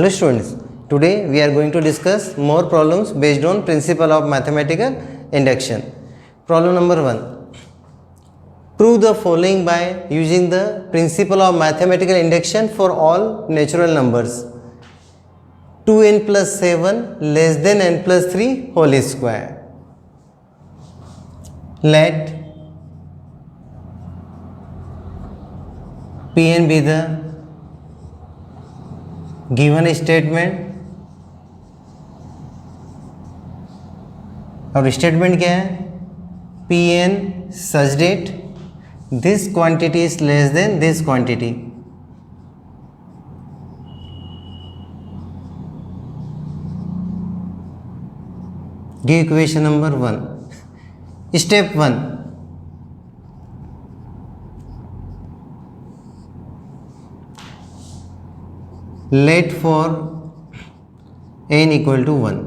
Hello students, today we are going to discuss more problems based on principle of mathematical induction. Problem number 1. Prove the following by using the principle of mathematical induction for all natural numbers. 2n plus 7 less than n plus 3 whole square. Let Pn be the given statement और statement क्या है Pn such that this quantity is less than this quantity. Give equation number 1. Step 1. Let for n equal to 1.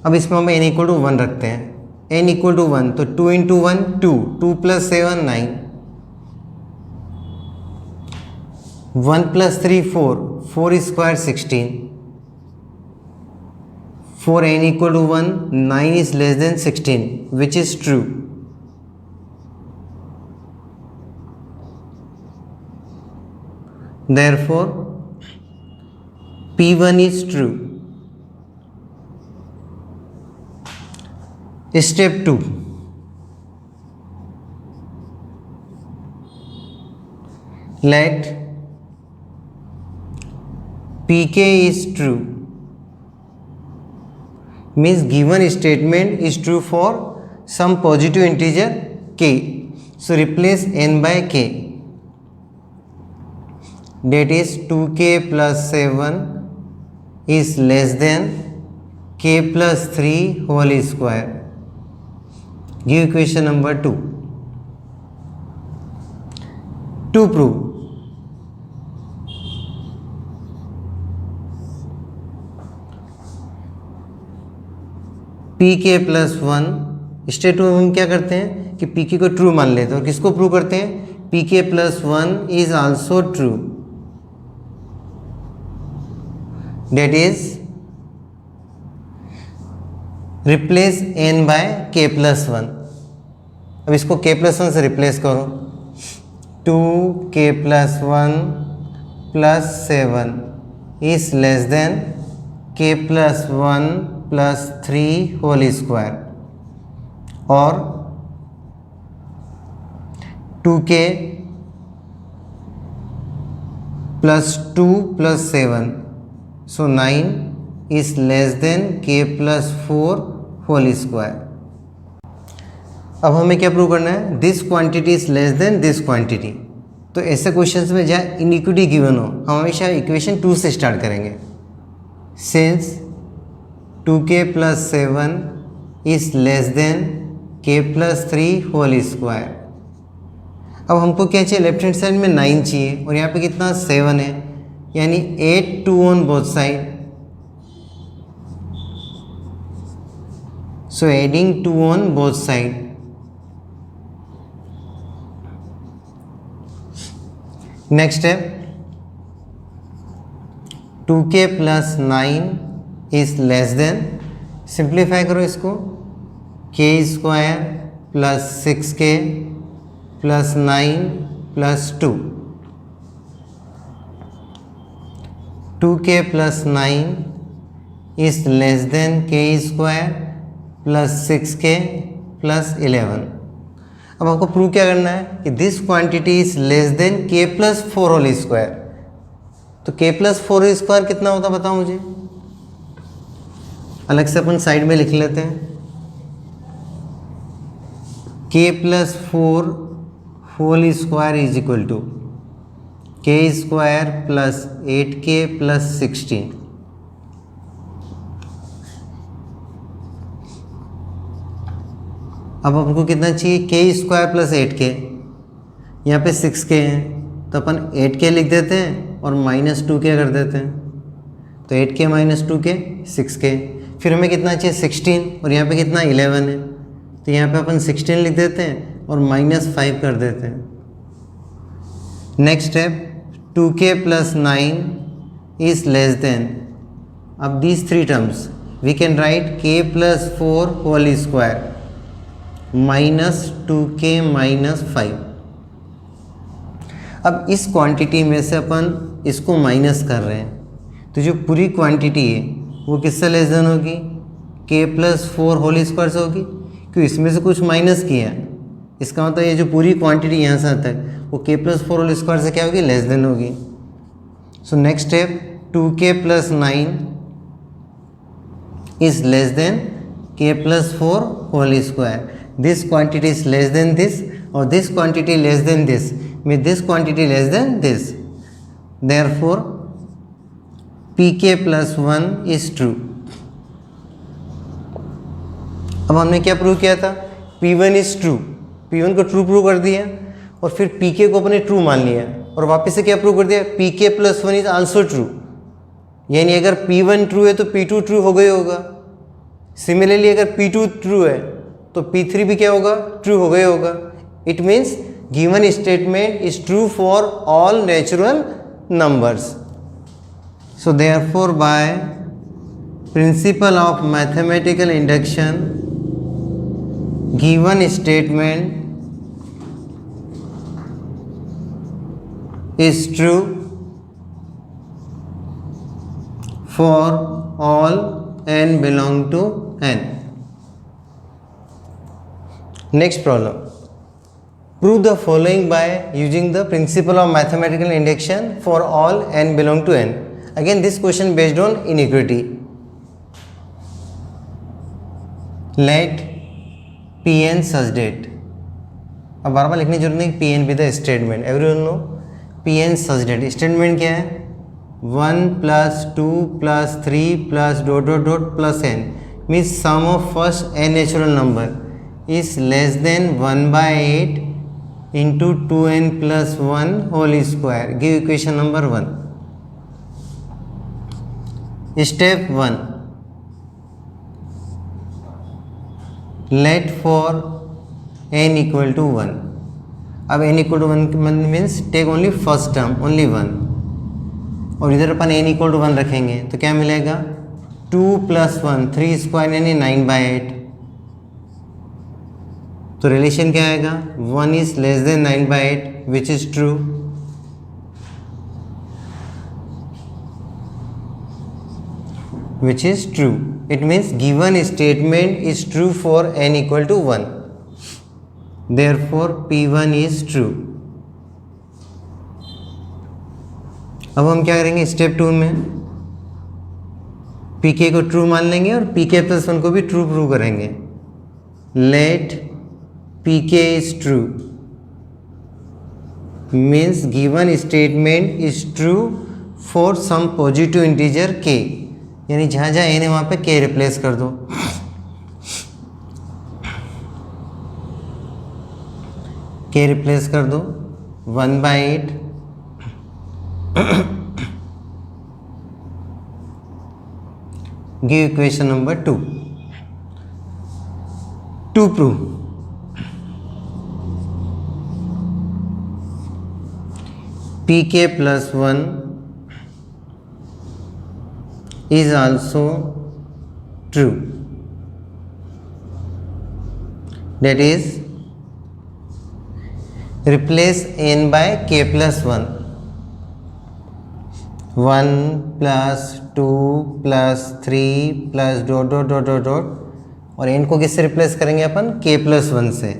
अब इसमें हम n equal to 1 रखते हैं. n equal to 1 तो 2 into 1 2, 2 plus 7 9, 1 plus 3 4, 4 square 16. For n equal to 1, 9 is less than 16, which is true. Therefore P1 is true. Step 2. Let Pk is true. Means given statement is true for some positive integer k. So replace n by k. That is 2k plus 7 is less than k plus 3 whole square. Give equation number 2. To prove pk plus 1, step 2 में हम क्या करते हैं कि pk को true मान लेते हैं और किसको प्रूव करते हैं pk plus 1 is also true. That is replace n by k plus 1. अब इसको k plus 1 से रिप्लेस करो. 2k plus 1 plus 7 is less than k plus 1 plus 3 whole square और 2k plus 2 plus 7. So 9 is less than k plus 4 whole square. अब हमें क्या prove करना है this quantity is less than this quantity. तो ऐसे questions में जहाँ इनइक्विटी गिवन हो हम हमेशा इक्वेशन 2 से स्टार्ट करेंगे. Since 2k plus 7 is less than k plus 3 whole square. अब हमको क्या चाहिए लेफ्ट हैंड साइड में 9 चाहिए और यहाँ पे कितना 7 है यानी 8 2 on both side. So adding 2 on both side. Next step 2k plus 9 is less than, simplify करो इसको k square plus 6k plus 9 plus 2. 2k plus 9 is less than k square plus 6k plus 11. अब आपको prove क्या करना है कि this quantity is less than k plus 4 whole square. तो k plus 4 whole square कितना होता बताओ मुझे. अलग से अपन साइड में लिख लेते हैं. k plus 4 whole square is equal to k square plus 8k plus 16. अब आपको कितना चाहिए k स्क्वायर प्लस 8k. यहाँ पे 6k है तो अपन 8k लिख देते हैं और माइनस 2k कर देते हैं. तो 8k माइनस 2k 6k. फिर हमें कितना चाहिए 16 और यहाँ पे कितना 11 है तो यहाँ पे अपन 16 लिख देते हैं और माइनस 5 कर देते हैं. Next step 2k plus 9 is less than, अब these three terms we can write k plus 4 whole square minus 2k minus 5. अब इस क्वांटिटी में से अपन इसको माइनस कर रहे हैं, तो जो पूरी क्वांटिटी है वो किससे लेस देन होगी? k प्लस 4 होल स्क्वायर से होगी, क्योंकि इसमें से कुछ माइनस किया, इसका मतलब ये जो पूरी क्वांटिटी यहाँ से तक वो k प्लस 4 होल स्क्वायर से क्या होगी? लेस देन होगी. So next step 2k plus 9 is less than k plus 4 whole square. This quantity is less than this और this quantity less than this, में this quantity less than this. Therefore pk plus 1 is true. अब हमने क्या prove किया था? p1 is true. p1 को true prove कर दिया और फिर pk को अपने ट्रू मान लिया और वापस से क्या प्रूव कर दिया? pk plus 1 is also true. यानी अगर p1 ट्रू है तो p2 ट्रू हो गई होगा. सिमिलरली अगर p2 ट्रू है तो p3 भी क्या होगा? ट्रू हो गई होगा. It means given statement is true for all natural numbers. So therefore by principle of mathematical induction, given statement is true for all n belong to n. Next problem. Prove the following by using the principle of mathematical induction for all n belong to n. Again this question based on inequality. Let Pn such that. अब बार बार लिखने की जरूरत नहीं. Pn be the statement. Everyone know Pn such that. Statement क्या है? 1 plus 2 plus 3 plus dot dot dot plus n means sum of first n natural number is less than 1/8 into 2n plus 1 whole square. Give equation number 1. Step 1. Let for n equal to 1. अब n equal to 1 means take only first term, only 1, और इधर अपन n equal to 1 रखेंगे तो क्या मिलेगा? 2 plus 1 3 square यानी 9/8. तो relation क्या आएगा? 1 is less than 9/8 which is true. Which is true. It means given statement is true for n equal to 1. Therefore P1 is true. अब हम क्या करेंगे? स्टेप 2 में pk को ट्रू मान लेंगे और pk प्लस 1 को भी ट्रू प्रूव करेंगे. Let pk is true means given statement is true for some positive integer k. यानी जहाँ जहाँ n है वहाँ पे k रिप्लेस कर दो. k रिप्लेस कर दो 1/8 give equation number 2. To prove pk plus 1 is also true. That is replace n by k plus 1. 1 plus 2 plus 3 plus dot dot dot dot dot और n को किससे रिप्लेस करेंगे अपन? k plus 1 से.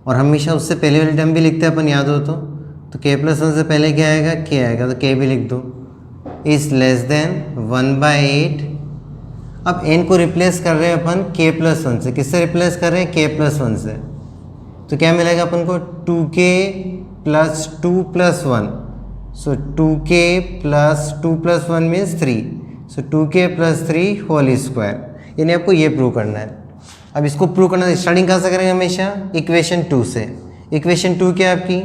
और हमेशा उससे पहले वाली टर्म भी लिखते हैं अपन, याद हो तो k plus 1 से पहले क्या आएगा? k आएगा, तो k भी लिख दो. Is less than 1/8. अब n को रिप्लेस कर रहे हैं अपन k plus 1 से. किससे रिप्लेस कर रहे हैं? k plus 1 से. तो क्या मिलेगा अपन को? 2k plus 2 plus 1. सो 2k प्लस 2 प्लस 1 मीन्स 3. सो 2k प्लस 3 होल स्क्वायर. यानी आपको ये प्रूव करना है. अब इसको प्रूव करना है, स्टार्टिंग कहाँ से करेंगे? हमेशा इक्वेशन 2 से. इक्वेशन 2 क्या है आपकी?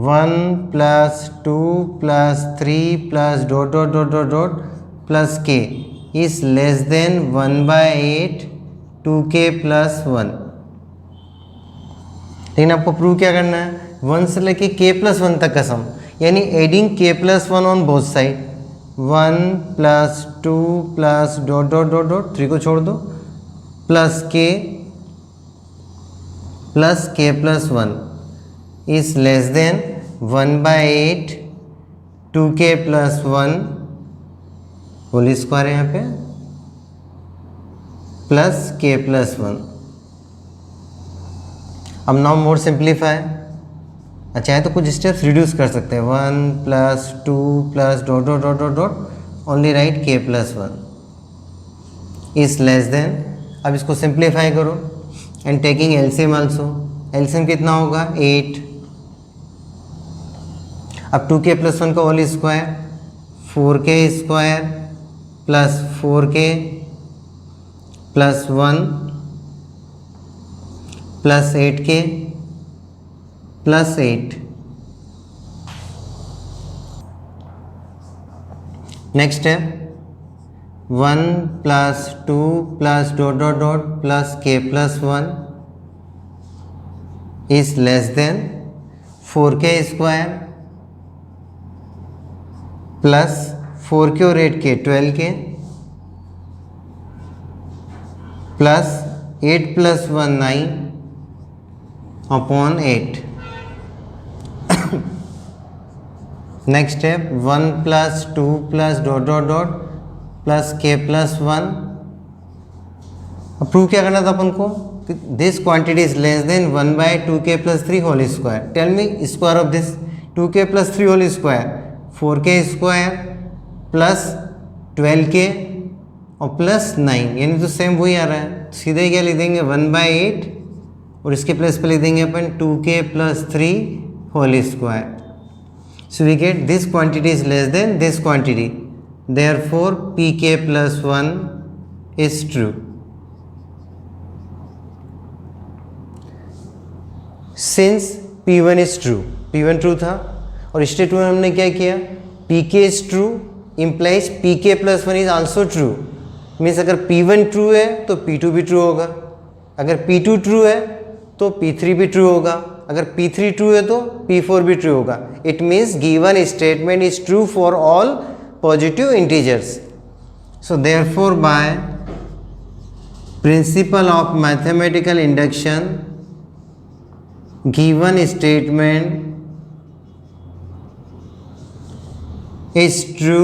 1 plus 2 plus 3 plus dot dot dot dot dot plus k is less than 1/8 2k plus 1. लेकिन आपको प्रूव क्या करना है? 1 से लेके k प्लस 1 तक का सम, यानी adding k plus 1 on both side. 1 plus 2 plus dot dot dot dot 3 को छोड़ दो plus k plus 1 is less than 1/8 2k plus 1 whole square है यहाँ पे प्लस k प्लस 1। अब नाउ मोर सिंप्लीफाई, अच्छा है तो कुछ स्टेप्स रिड्यूस कर सकते हैं 1 plus 2 plus dot dot dot dot dot only right k plus 1 is less than. अब इसको सिंप्लीफाई करो and taking LCM also, LCM कितना होगा 8। अब 2k प्लस 1 का whole square 4k square plus 4k plus 1 plus 8k plus 8। Next है 1 plus 2 plus dot dot dot plus k plus 1 is less than 4k square plus 4k और 8k 12k plus 8 plus 1 9 upon 8। Next step 1 plus 2 plus dot dot dot plus k plus 1। अब prove क्या करना था अपन को, this quantity is less than 1/2k plus 3 whole square. Tell me square of this 2k plus 3 whole square 4k square plus 12k और plus 9, यानी तो same वही आ रहा है। सीधे क्या लिख देंगे 1/8 और इसके प्लस पे लिख देंगे अपन 2k plus 3 whole square. So we get this quantity is less than this quantity, therefore pk plus 1 is true. Since p1 is true, p1 true था और स्टेट में हमने क्या किया, pk is true implies pk plus 1 is also true, means अगर p1 true है तो p2 भी true होगा, अगर p2 true है तो p3 भी true होगा, अगर p3 ट्रू है तो p4 भी ट्रू होगा। It means given statement is true for all positive integers. So therefore by principle of mathematical induction given statement is true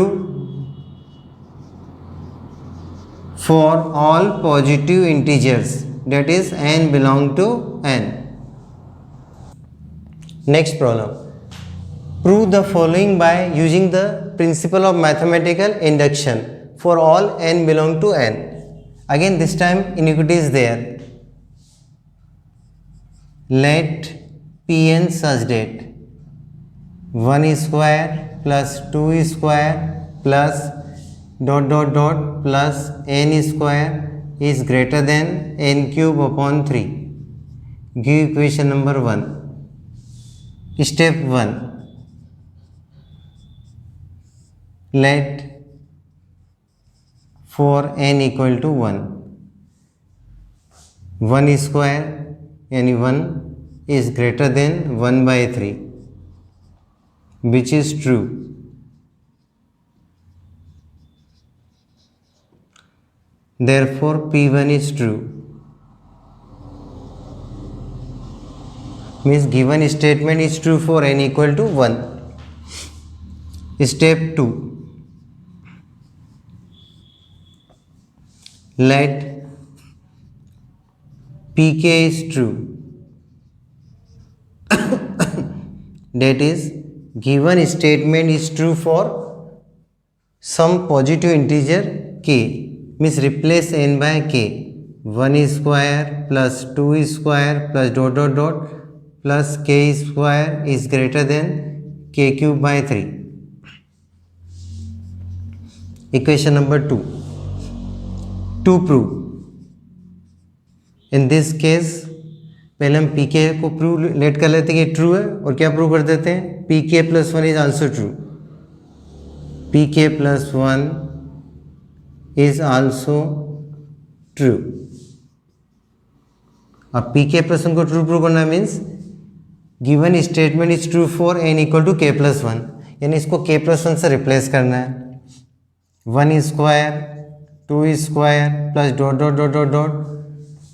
for all positive integers, that is n belong to n. Next problem, prove the following by using the principle of mathematical induction for all n belong to n. Again this time inequity is there. Let Pn such that 1 square plus 2 square plus dot dot dot plus n square is greater than n cube upon 3. Give equation number 1. Step 1, let for n equal to 1 square यानी 1 is greater than 1/3, which is true. Therefore p1 is true, means given statement is true for n equal to 1. Step 2, let pk is true, that is given statement is true for some positive integer k, means replace n by k, 1 square plus 2 square plus dot dot dot plus k square is greater than k cube by 3. Equation number 2, to prove, in this case पहले हम pk को prove late कर लेते हैं कि true है और क्या प्रूव कर देते हैं, pk plus 1 is also true, pk plus 1 is also true. अब pk plus 1 को ट्रू प्रूव करना means given statement is true for n equal to k plus 1, यानी इसको k प्लस 1 से रिप्लेस करना है। 1 square 2 square plus dot dot dot dot dot,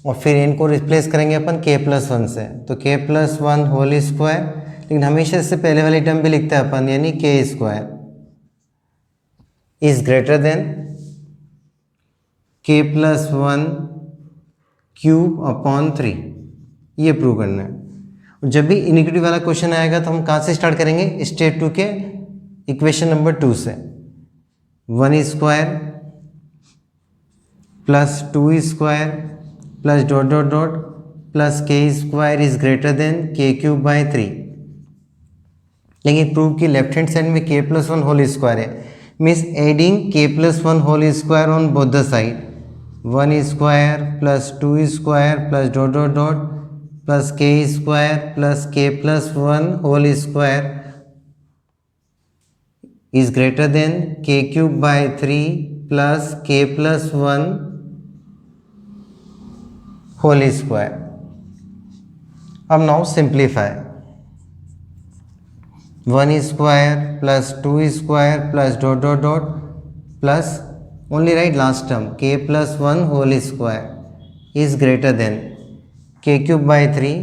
और फिर इनको रिप्लेस करेंगे अपन k+1 से, तो k+1 होल स्क्वायर, लेकिन हमेशा इससे पहले वाली टर्म भी लिखते हैं अपन, यानी k square is greater then k+1 cube upon 3, ये प्रूव करना है। जब भी इनिक्विटी वाला क्वेश्चन आएगा तो हम कहाँ से स्टार्ट करेंगे, स्टेप 2 के इक्वेशन नंबर 2 से। 1 square plus 2 square plus dot dot dot plus k square is greater than k³/3, लेकिन प्रूव की लेफ्ट हैंड साइड में k+1 होल स्क्वायर है, means adding k+1 whole square on both the side. 1 square plus 2 square plus dot dot dot plus k square plus k+1 whole square is greater than k³/3 plus k+1 whole square. अब now simplify, 1 square plus 2 square plus dot dot dot plus only right last term k+1 whole square is greater than k³/3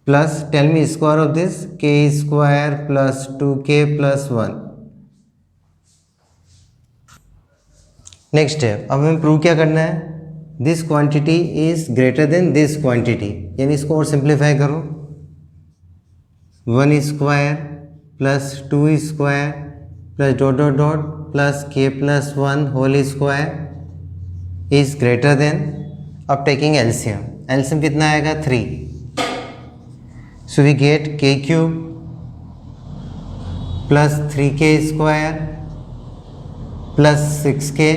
plus tell me square of this k square plus 2k plus 1। Next step, अब हमें prove क्या करना है, this quantity is greater than this quantity, यानी इसको और simplify करो। 1 square plus 2 square plus dot dot dot plus k+1 whole square is greater than, अब टेकिंग एलसीएम, एलसीएम कितना आएगा 3, so we get k³ plus 3k square plus 6k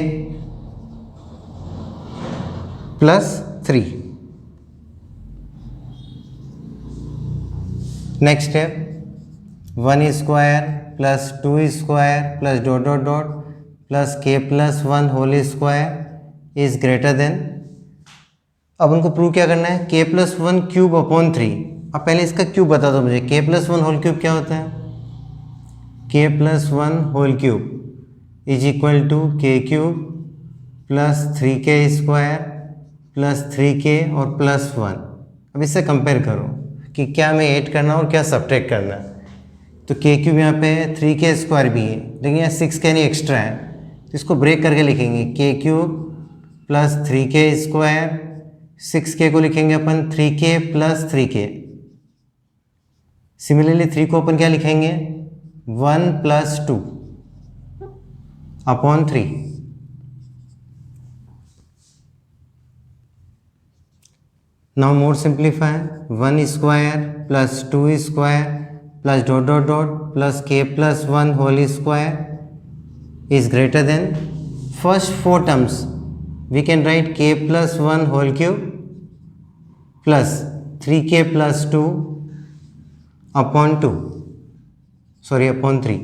plus 3। next step, 1 square plus 2 square plus dot dot dot plus k+1 whole square is greater than, अब उनको prove क्या करना है, k+1 cube upon 3। अब पहले इसका क्यूब बता दो मुझे, k+1 होल क्यूब क्या होता है, k+1 whole cube is equal to k³ plus 3k square plus 3k और प्लस 1। अब इससे कंपेयर करो कि क्या हमें ऐड करना और क्या सब्ट्रैक्ट करना है, तो k³ यहाँ पे 3k स्क्वायर भी है, लेकिन यहाँ 6k नहीं एक्स्ट्रा है, तो इसको ब्रेक करके लिखेंगे k³ plus 3k square, 6k को लिखेंगे अपन 3k प्लस 3k। सिमिलरली 3 को अपन क्या लिखेंगे, 1 plus 2 upon 3। Now more simplify, 1 square plus 2 square plus dot dot dot plus k+1 whole square is greater than, first 4 terms we can write k+1 whole cube plus 3k plus 2 upon 2, sorry upon 3।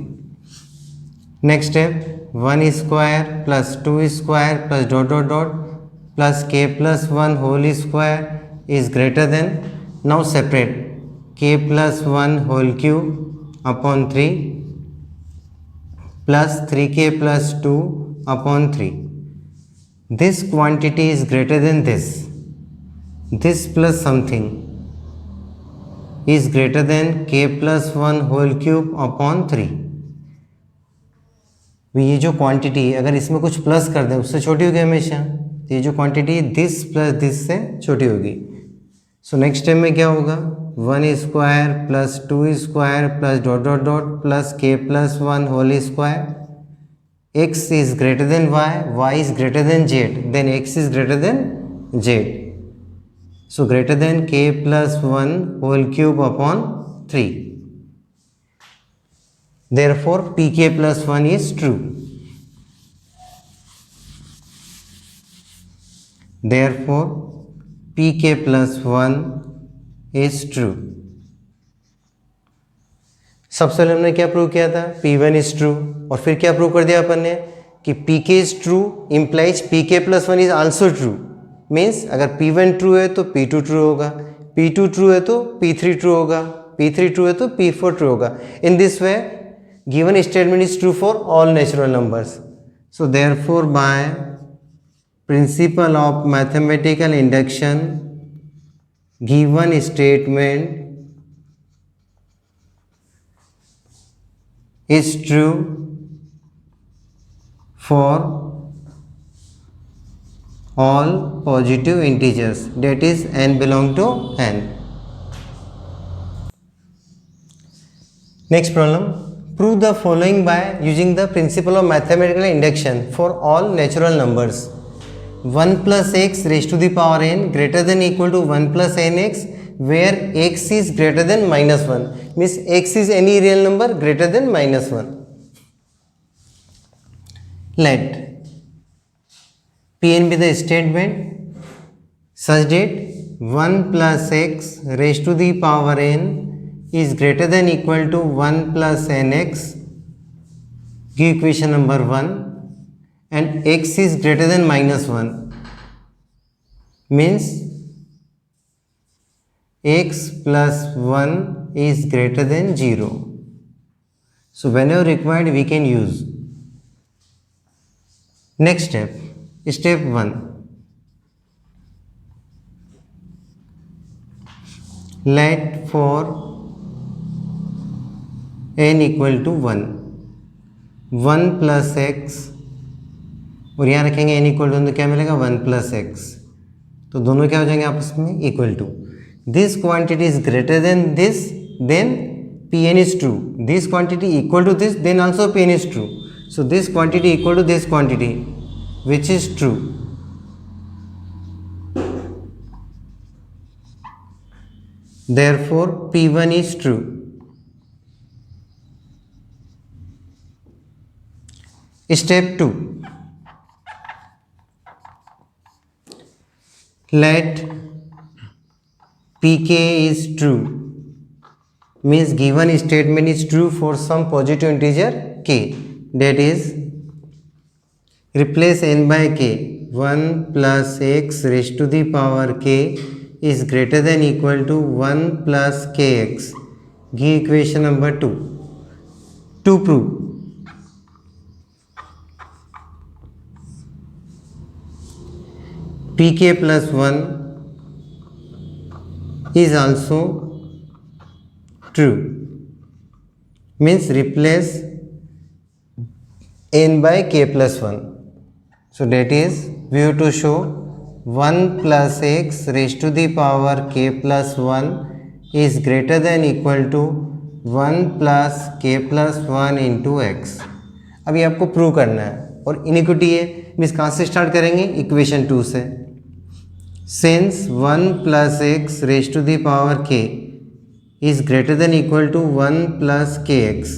Next step, 1 square plus 2 square plus dot dot dot plus k+1 whole square is greater than, now separate k+1 whole cube upon 3 plus 3k plus 2 upon 3। This quantity is greater than this plus something is greater than k+1 whole cube upon 3। ये जो quantity अगर इसमें कुछ plus कर दें उससे छोटी होगी हमेशा, तो ये जो क्वांटिटी दिस प्लस दिस से छोटी होगी। सो नेक्स्ट टाइम में क्या होगा, 1 square plus 2 square plus dot dot dot plus k+1 whole square, x is greater than y is greater than z, then x is greater than z, so greater than k+1 whole cube upon 3, therefore pk+1 is true, therefore pk+1 is true। सबसे पहले हमने क्या prove किया था, p1 is true, और फिर क्या prove कर दिया अपन ने कि pk is true implies pk+1 is also true, means अगर P1 ट्रू है तो P2 ट्रू होगा, P2 ट्रू है तो P3 ट्रू होगा, P3 ट्रू है तो P4 ट्रू होगा। In this way given statement is true for all natural numbers. So therefore by principle of mathematical induction, given statement is true for all positive integers, that is n belong to n. Next problem, prove the following by using the principle of mathematical induction for all natural numbers. 1 plus x raised to the power n greater than equal to 1 plus nx where x is greater than minus 1, means x is any real number greater than minus 1. Let Pn be the statement such that 1 plus x raised to the power n is greater than equal to 1 plus nx, give equation number 1, and x is greater than minus 1, means x plus 1 is greater than 0. So whenever required we can use. Next step, step 1. Let for n equal to 1 plus x, और यहाँ रखेंगे n equal to, तो क्या मिलेगा 1 plus x, तो दोनों क्या हो जाएंगे आपस में equal to. This quantity is greater than this, then Pn is true. This quantity equal to this, then also Pn is true. So this quantity equal to this quantity, which is true. Therefore P1 is true. Step 2. Let Pk is true, means given statement is true for some positive integer k, that is replace n by k. 1 plus x raised to the power k is greater than equal to 1 plus kx, give equation number 2. To prove, pk plus 1 is also true, means replace n by k plus 1. So that is we have to show 1 plus x raised to the power k plus 1 is greater than equal to 1 plus k plus 1 into x. अभी आपको prove करना है और inequity है, means कहाँ से start करेंगे, equation 2 से. Since 1 plus x raised to the power k is greater than equal to 1 plus kx.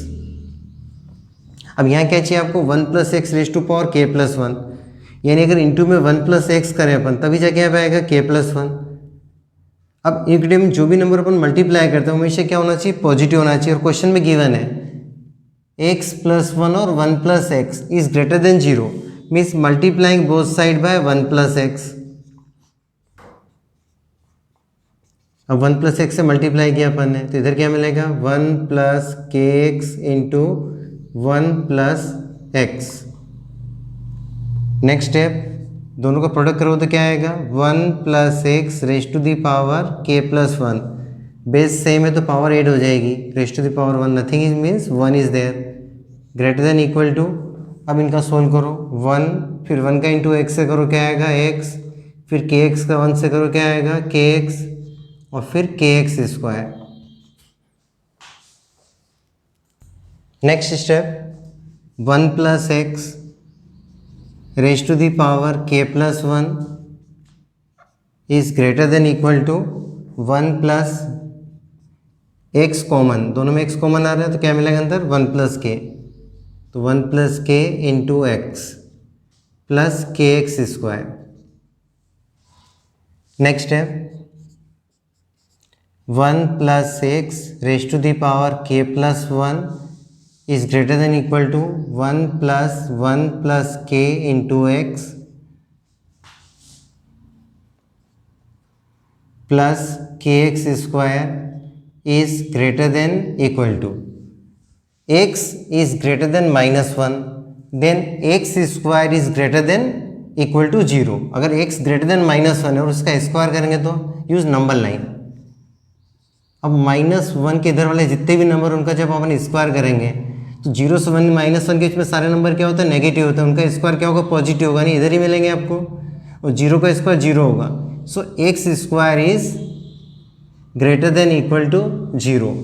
अब यहाँ क्या चाहिए आपको, 1 plus x raised to power k plus 1, यानी अगर इंटू में 1 plus x करें अपन तभी जाके यहाँ पे आएगा k plus 1. अब इनके में जो भी नंबर अपन मल्टीप्लाई करते हैं हमेशा क्या होना चाहिए, पॉजिटिव होना चाहिए. और क्वेश्चन में गिवन है x plus 1 और 1 plus x is greater than 0, means multiplying both side by 1 plus x. अब 1 प्लस एक्स से मल्टीप्लाई किया अपन ने, तो इधर क्या मिलेगा 1 plus k x into 1 plus x. Next step, दोनों का प्रोडक्ट करो तो क्या आएगा 1 plus x raise to the power k plus 1. Base same है तो पावर ऐड हो जाएगी, raise to the power 1 nothing is means 1 is there, greater than equal to. अब इनका सोल्व करो, 1 फिर 1 का इंटू एक्स से करो क्या आएगा x, फिर के एक्स का 1 से करो क्या आएगा के एक्स, और फिर k x square. Next step, 1 plus x raise to the power k plus 1 is greater than equal to 1 plus x common, दोनों में एक्स कॉमन आ रहा है तो क्या मिलेगा अंदर 1 प्लस के, तो 1 प्लस के into x plus k x square. Next step, 1 plus x raised to the power k plus 1 is greater than equal to 1 plus k into x plus kx square is greater than equal to. x is greater than -1, then x square is greater than equal to 0. अगर x greater than -1 है और उसका square करेंगे तो use number line. अब -1 के इधर वाले जितने भी नंबर उनका जब अपन स्क्वायर करेंगे तो 0 से 1 -1 के बीच में सारे नंबर क्या होता है, नेगेटिव होता है. उनका स्क्वायर क्या होगा, पॉजिटिव होगा. नहीं, इधर ही मिलेंगे आपको. और 0 का स्क्वायर 0 होगा. So x square is greater than equal to 0.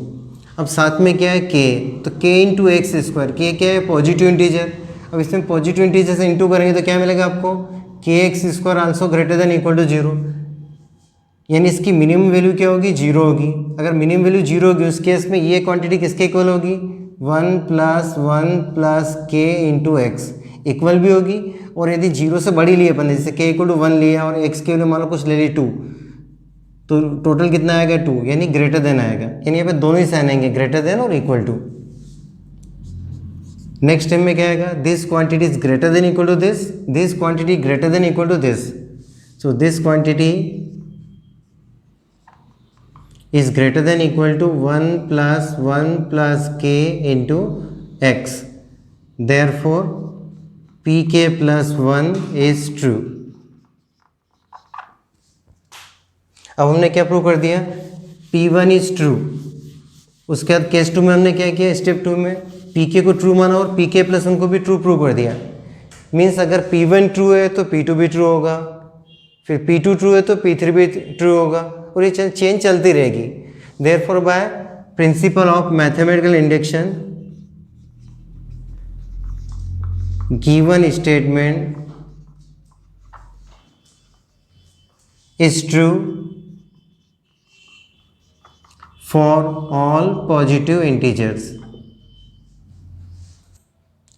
अब साथ में क्या है, k. तो k into x square, k क्या है, पॉजिटिव इंटीजर. अब इसमें पॉजिटिव इंटीजर से इंटू करेंगे तो क्या मिलेगा आपको, k x square also greater than equal to 0. यानी इसकी मिनिमम वैल्यू क्या होगी, 0 होगी. अगर मिनिमम वैल्यू 0 होगी उस केस में ये क्वांटिटी किसके इक्वल होगी, 1 प्लस के इंटू एक्स इक्वल भी होगी. और यदि 0 से बड़ी ली अपन ने, जैसे k इक्वल टू 1 लिया और x के वैल्यू मान लो कुछ ले ली 2, तो टोटल कितना आएगा, 2, यानी ग्रेटर देन आएगा. यानी यहाँ पे दोनों ही साइन आएंगे, ग्रेटर देन और इक्वल टू. नेक्स्ट स्टेप में क्या आएगा, this quantity is greater than equal to this quantity greater than equal to this. So this quantity is greater than equal to 1 plus k into x. Therefore pk plus 1 is true. अब हमने क्या prove कर दिया, P1 is true. उसके बाद case 2 में हमने क्या किया, स्टेप 2 में pk को ट्रू माना और pk प्लस 1 को भी ट्रू प्रूव कर दिया. मीन्स अगर P1 ट्रू है तो P2 भी ट्रू होगा, फिर P2 ट्रू है तो P3 भी ट्रू होगा, और ये चेंज चलती रहेगी. Therefore by principle of mathematical induction given statement is true for all positive integers.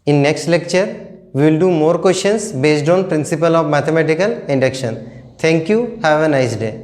In next lecture, we will do more questions based on principle of mathematical induction. Thank you. Have a nice day.